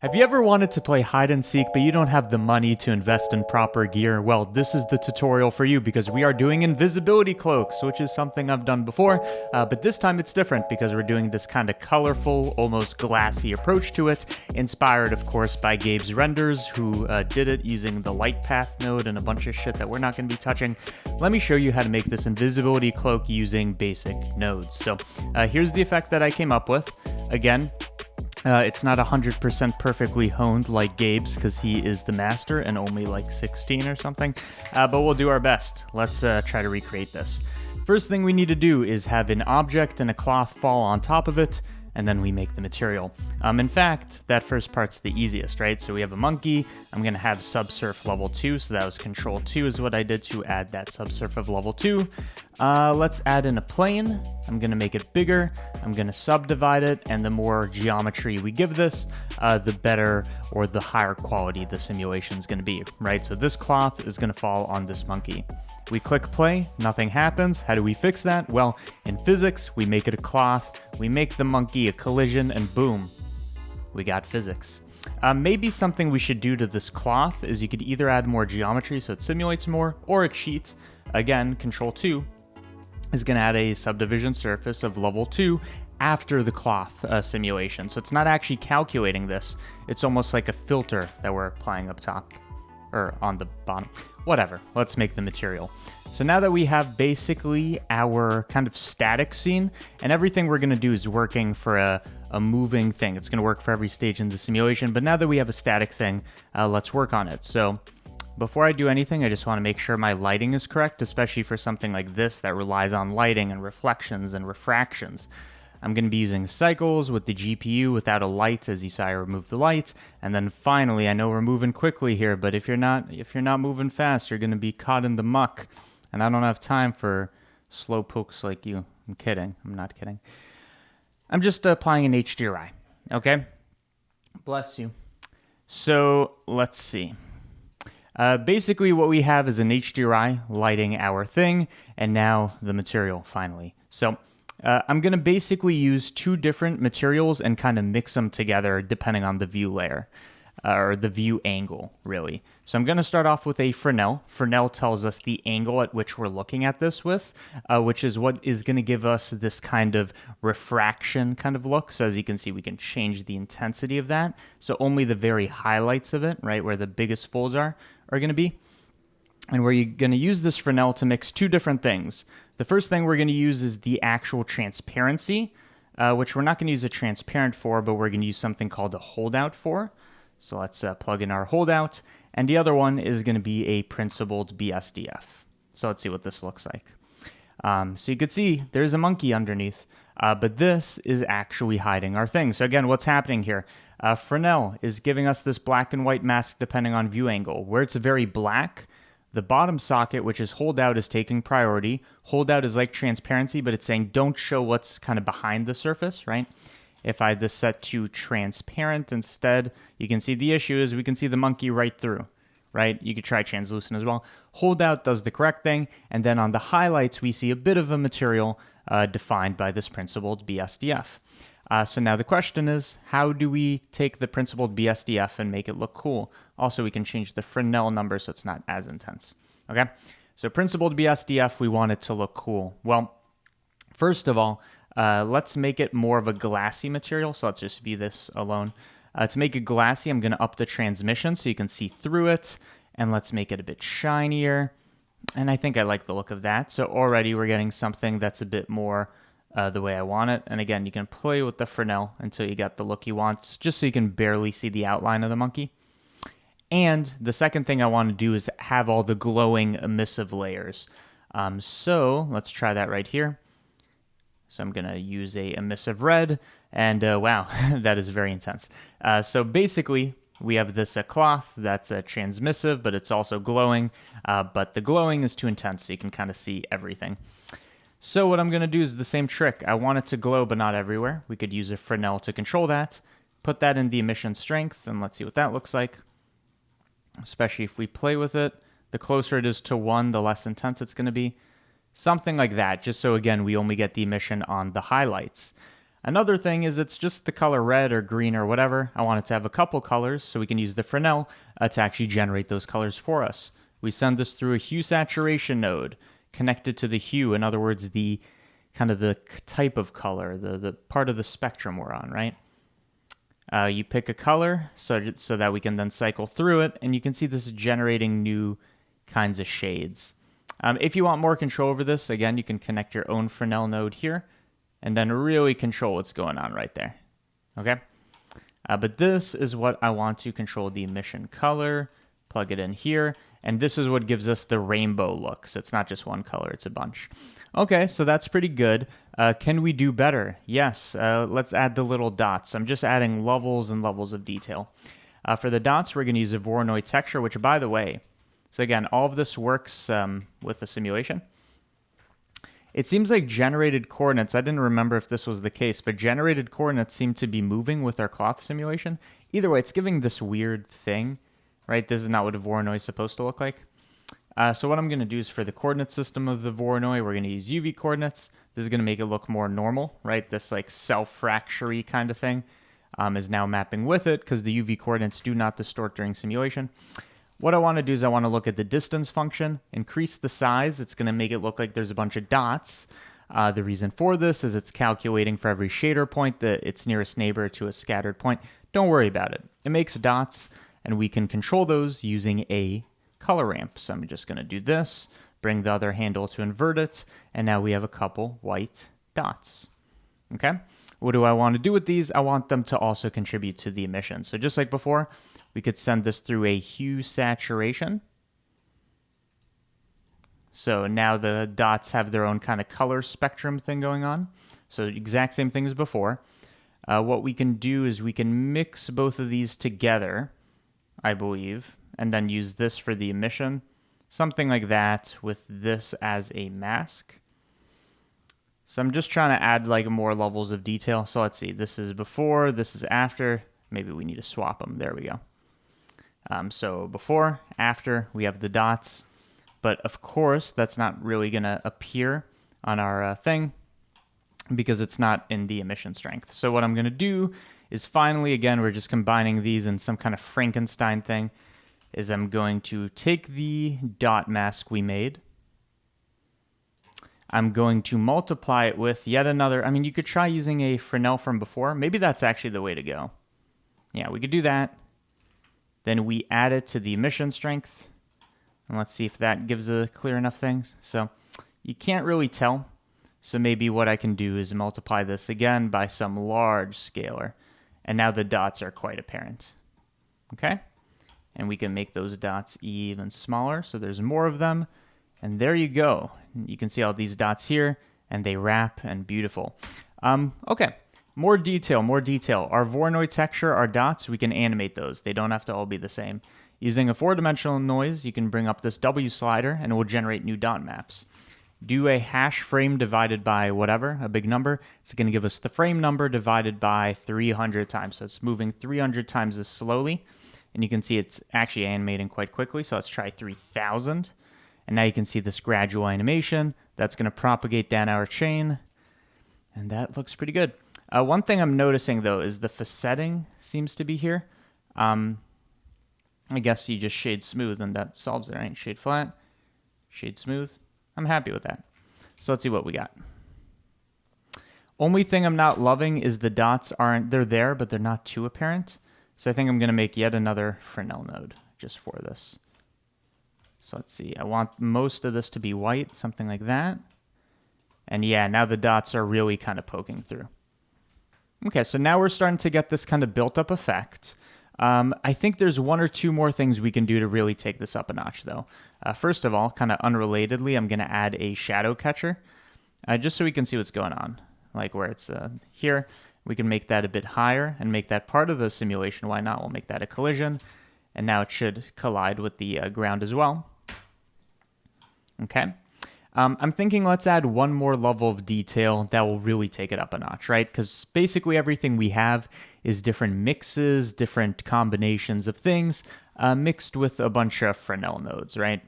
Have you ever wanted to play hide and seek, but you don't have the money to invest in proper gear? Well, this is the tutorial for you because we are doing invisibility cloaks, which is something I've done before, but this time it's different because we're doing this kind of colorful, almost glassy approach to it, inspired, of course, by Gabe's renders, who did it using the light path node and a bunch of shit that we're not going to be touching. Let me show you how to make this invisibility cloak using basic nodes. So here's the effect that I came up with. Again, it's not 100% perfectly honed like Gabe's because he is the master and only like 16 or something, but we'll do our best. Let's try to recreate this. First thing we need to do is have an object and a cloth fall on top of it, and then we make the material. In fact, that first part's the easiest, right? So we have a monkey. I'm going to have subsurf level 2, so that was control 2 is what I did to add that subsurf of level 2. Let's add in a plane. I'm going to make it bigger. I'm going to subdivide it, and the more geometry we give this, the better or the higher quality the simulation is going to be, right? So this cloth is going to fall on this monkey. We click play, nothing happens. How do we fix that? Well, in physics, we make it a cloth, we make the monkey a collision, and boom, we got physics. Maybe something we should do to this cloth is you could either add more geometry so it simulates more, or a cheat. Again, control 2 is going to add a subdivision surface of level 2 after the cloth simulation. So it's not actually calculating this. It's almost like a filter that we're applying up top or on the bottom. Whatever, let's make the material. So now that we have basically our kind of static scene, and everything we're going to do is working for a moving thing. It's going to work for every stage in the simulation, but now that we have a static thing, let's work on it. So before I do anything, I just want to make sure my lighting is correct, especially for something like this that relies on lighting and reflections and refractions. I'm going to be using cycles with the GPU without a light, as you saw I removed the light. And then finally, I know we're moving quickly here, but if you're not moving fast, you're going to be caught in the muck. And I don't have time for slow pokes like you. I'm kidding. I'm not kidding. I'm just applying an HDRI. Okay? Bless you. So let's see. Basically, what we have is an HDRI lighting our thing, and now the material finally. So I'm going to basically use two different materials and kind of mix them together depending on the view layer, or the view angle, really. So I'm going to start off with a Fresnel. Fresnel tells us the angle at which we're looking at this with, which is what is going to give us this kind of refraction kind of look. So as you can see, we can change the intensity of that. So only the very highlights of it, right, where the biggest folds are going to be. And we're going to use this Fresnel to mix two different things. The first thing we're going to use is the actual transparency, which we're not going to use a transparent for, but we're going to use something called a holdout for. So let's plug in our holdout. And the other one is going to be a principled BSDF. So let's see what this looks like. So you can see there's a monkey underneath, but this is actually hiding our thing. So again, what's happening here? Fresnel is giving us this black and white mask depending on view angle. Where it's very black, the bottom socket, which is holdout, is taking priority. Holdout is like transparency, but it's saying don't show what's kind of behind the surface, right? If I had this set to transparent instead, you can see the issue is we can see the monkey right through, right? You could try translucent as well. Holdout does the correct thing, and then on the highlights, we see a bit of a material defined by this principled BSDF. So now the question is, how do we take the principled BSDF and make it look cool? Also, we can change the Fresnel number so it's not as intense. Okay, so principled BSDF, we want it to look cool. Well, first of all, let's make it more of a glassy material. So let's just view this alone. To make it glassy, I'm going to up the transmission so you can see through it. And let's make it a bit shinier. And I think I like the look of that. So already we're getting something that's a bit more the way I want it. And again, you can play with the Fresnel until you get the look you want, just so you can barely see the outline of the monkey. And the second thing I want to do is have all the glowing emissive layers. So let's try that right here. So I'm going to use a emissive red, and wow, that is very intense. So basically, we have this cloth that's transmissive, but it's also glowing, but the glowing is too intense, so you can kind of see everything. So what I'm going to do is the same trick. I want it to glow, but not everywhere. We could use a Fresnel to control that. Put that in the emission strength, and let's see what that looks like. Especially if we play with it. The closer it is to 1, the less intense it's going to be. Something like that, just so, again, we only get the emission on the highlights. Another thing is it's just the color red or green or whatever. I want it to have a couple colors, so we can use the Fresnel to actually generate those colors for us. We send this through a hue saturation node connected to the hue. In other words, the kind of the type of color, the part of the spectrum we're on, right? You pick a color so that we can then cycle through it, and you can see this is generating new kinds of shades. If you want more control over this, again, you can connect your own Fresnel node here and then really control what's going on right there, okay? But this is what I want to control the emission color, plug it in here, and this is what gives us the rainbow look. So it's not just one color, it's a bunch. Okay, so that's pretty good. Can we do better? Yes, let's add the little dots. I'm just adding levels and levels of detail. For the dots, we're gonna use a Voronoi texture, which by the way, so again, all of this works with the simulation. It seems like generated coordinates, I didn't remember if this was the case, but generated coordinates seem to be moving with our cloth simulation. Either way, it's giving this weird thing, right? This is not what a Voronoi is supposed to look like. So what I'm going to do is for the coordinate system of the Voronoi, we're going to use UV coordinates. This is going to make it look more normal, right? This like self-fracture-y kind of thing is now mapping with it because the UV coordinates do not distort during simulation. What I want to do is I want to look at the distance function, increase the size. It's going to make it look like there's a bunch of dots. The reason for this is it's calculating for every shader point its nearest neighbor to a scattered point. Don't worry about it. It makes dots, and we can control those using a color ramp. So I'm just going to do this, bring the other handle to invert it, and now we have a couple white dots. Okay? What do I want to do with these? I want them to also contribute to the emission. So just like before, we could send this through a hue saturation. So now the dots have their own kind of color spectrum thing going on. So exact same thing as before. What we can do is we can mix both of these together, I believe, and then use this for the emission. Something like that with this as a mask. So I'm just trying to add like more levels of detail. So let's see, this is before, this is after. Maybe we need to swap them. There we go. So before, after, we have the dots. But of course, that's not really going to appear on our thing because it's not in the emission strength. So what I'm going to do is finally, again, we're just combining these in some kind of Frankenstein thing, is I'm going to take the dot mask we made. I'm going to multiply it with yet another. I mean, you could try using a Fresnel from before. Maybe that's actually the way to go. Yeah, we could do that. Then we add it to the emission strength. And let's see if that gives a clear enough thing. So you can't really tell. So maybe what I can do is multiply this again by some large scalar. And now the dots are quite apparent. Okay? And we can make those dots even smaller. So there's more of them. And there you go. You can see all these dots here. And they wrap and beautiful. Okay. More detail, more detail. Our Voronoi texture, our dots, we can animate those. They don't have to all be the same. Using a 4-dimensional noise, you can bring up this W slider and it will generate new dot maps. Do a hash frame divided by whatever, a big number. It's going to give us the frame number divided by 300 times. So it's moving 300 times as slowly. And you can see it's actually animating quite quickly. So let's try 3000. And now you can see this gradual animation. That's going to propagate down our chain. And that looks pretty good. One thing I'm noticing, though, is the facetting seems to be here. I guess you just shade smooth, and that solves it, right? Shade flat, shade smooth. I'm happy with that. So let's see what we got. Only thing I'm not loving is the dots they're there, but they're not too apparent. So I think I'm going to make yet another Fresnel node just for this. So let's see. I want most of this to be white, something like that. And yeah, now the dots are really kind of poking through. Okay, so now we're starting to get this kind of built-up effect. I think there's one or two more things we can do to really take this up a notch, though. First of all, kind of unrelatedly, I'm going to add a shadow catcher, just so we can see what's going on. Like where it's here, we can make that a bit higher and make that part of the simulation. Why not? We'll make that a collision, and now it should collide with the ground as well. Okay. I'm thinking let's add one more level of detail that will really take it up a notch, right? Because basically everything we have is different mixes, different combinations of things, mixed with a bunch of Fresnel nodes, right?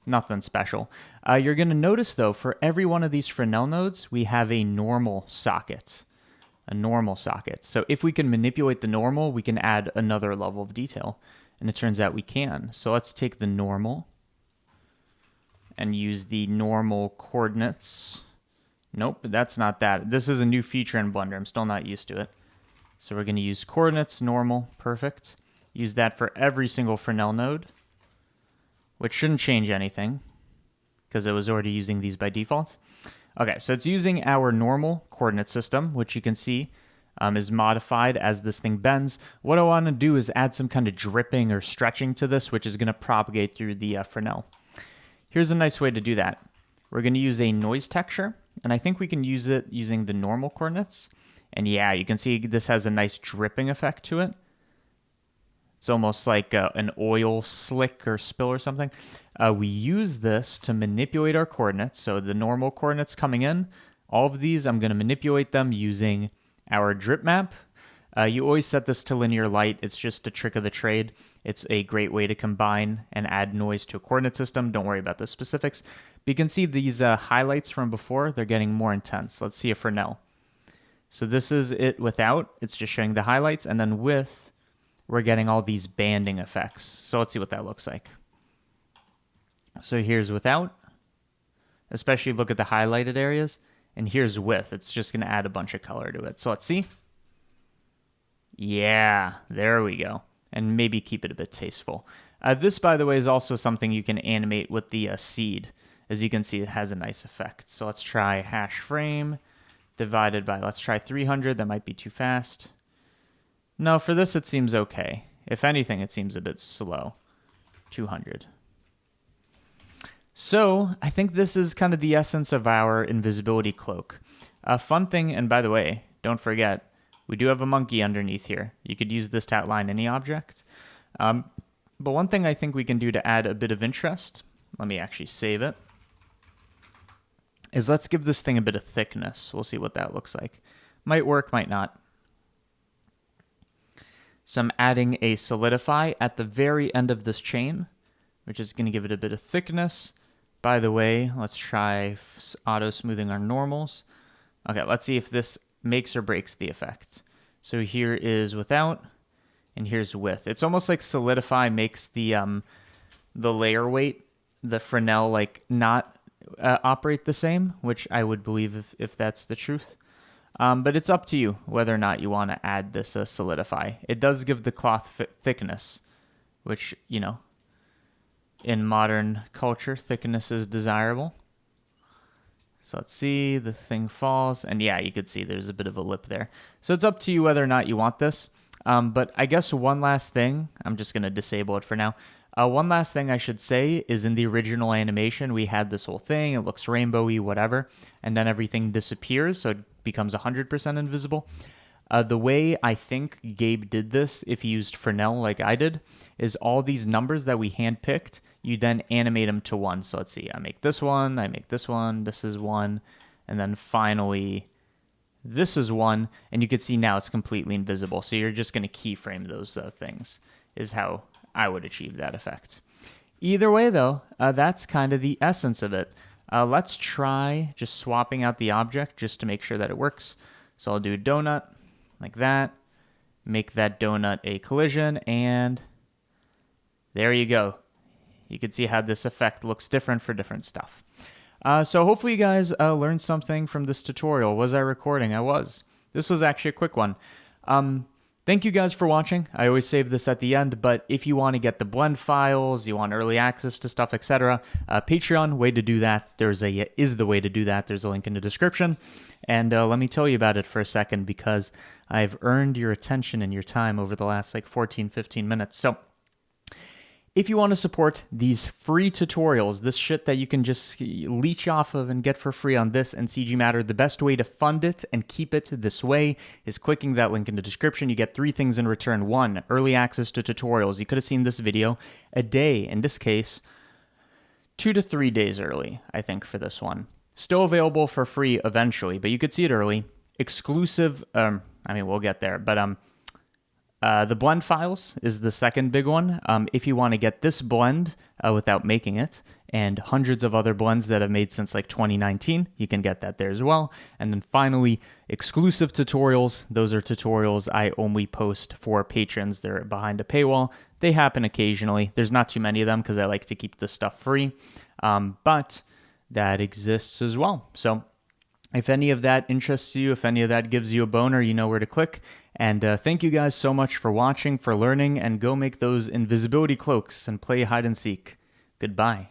Nothing special. You're going to notice, though, for every one of these Fresnel nodes, we have a normal socket. a normal socket. So if we can manipulate the normal, we can add another level of detail. And it turns out we can. So let's take the normal and use the normal coordinates. Nope, that's not that. This is a new feature in Blender. I'm still not used to it. So we're going to use coordinates, normal, perfect. Use that for every single Fresnel node, which shouldn't change anything because it was already using these by default. Okay, so it's using our normal coordinate system, which you can see is modified as this thing bends. What I want to do is add some kind of dripping or stretching to this, which is going to propagate through the Fresnel. Here's a nice way to do that. We're going to use a noise texture, and I think we can use it using the normal coordinates. And yeah, you can see this has a nice dripping effect to it. It's almost like an oil slick or spill or something. We use this to manipulate our coordinates. So the normal coordinates coming in, all of these, I'm going to manipulate them using our drip map. You always set this to linear light. It's just a trick of the trade. It's a great way to combine and add noise to a coordinate system. Don't worry about the specifics. But you can see these highlights from before, they're getting more intense. Let's see a Fresnel. So this is it without. It's just showing the highlights. And then with, we're getting all these banding effects. So let's see what that looks like. So here's without. Especially look at the highlighted areas. And here's with. It's just going to add a bunch of color to it. So let's see. Yeah, there we go. And maybe keep it a bit tasteful. This, by the way, is also something you can animate with the seed. As you can see, it has a nice effect. So let's try hash frame divided by, let's try 300. That might be too fast. No, for this, it seems okay. If anything, it seems a bit slow. 200. So I think this is kind of the essence of our invisibility cloak. A fun thing, and by the way, don't forget, we do have a monkey underneath here. You could use this to outline any object. But one thing I think we can do to add a bit of interest, let me actually save it, is let's give this thing a bit of thickness. We'll see what that looks like. Might work, might not. So I'm adding a solidify at the very end of this chain, which is going to give it a bit of thickness. By the way, let's try auto smoothing our normals. Okay, let's see if this makes or breaks the effect. So here is without, and here's with. It's almost like solidify makes the layer weight, the Fresnel, like not operate the same, which I would believe if that's the truth. But it's up to you whether or not you want to add this solidify. It does give the cloth thickness, which, you know, in modern culture, thickness is desirable. So let's see, the thing falls, and yeah, you could see there's a bit of a lip there. So it's up to you whether or not you want this. But I guess one last thing, I'm just going to disable it for now. One last thing I should say is in the original animation, we had this whole thing, it looks rainbowy, whatever, and then everything disappears, so it becomes 100% invisible. The way I think Gabe did this, if he used Fresnel like I did, is all these numbers that we handpicked, you then animate them to 1. So let's see, I make this one, this is 1, and then finally this is 1, and you can see now it's completely invisible. So you're just going to keyframe those things, is how I would achieve that effect. Either way, though, that's kind of the essence of it. Let's try just swapping out the object just to make sure that it works. So I'll do a donut like that, make that donut a collision, and there you go. You can see how this effect looks different for different stuff. So hopefully you guys learned something from this tutorial. Was I recording? I was. This was actually a quick one. Thank you guys for watching. I always save this at the end, but if you want to get the blend files, you want early access to stuff, etc., Patreon, way to do that. Is the way to do that. There's a link in the description. And let me tell you about it for a second because I've earned your attention and your time over the last like 14, 15 minutes. So if you want to support these free tutorials, this shit that you can just leech off of and get for free on this and CG Matter, the best way to fund it and keep it this way is clicking that link in the description. You get 3 things in return. 1, early access to tutorials. You could have seen this video a day, in this case, 2 to 3 days early, I think, for this one. Still available for free eventually, but you could see it early. Exclusive, we'll get there, but the blend files is the second big one. If you want to get this blend without making it, and hundreds of other blends that I've made since like 2019. You can get that there as well. And then finally, exclusive tutorials. Those are tutorials I only post for patrons. They're behind a paywall. They happen occasionally. There's not too many of them because I like to keep this stuff free, but that exists as well. So if any of that interests you, if any of that gives you a boner, you know where to click. And thank you guys so much for watching, for learning, and go make those invisibility cloaks and play hide and seek. Goodbye.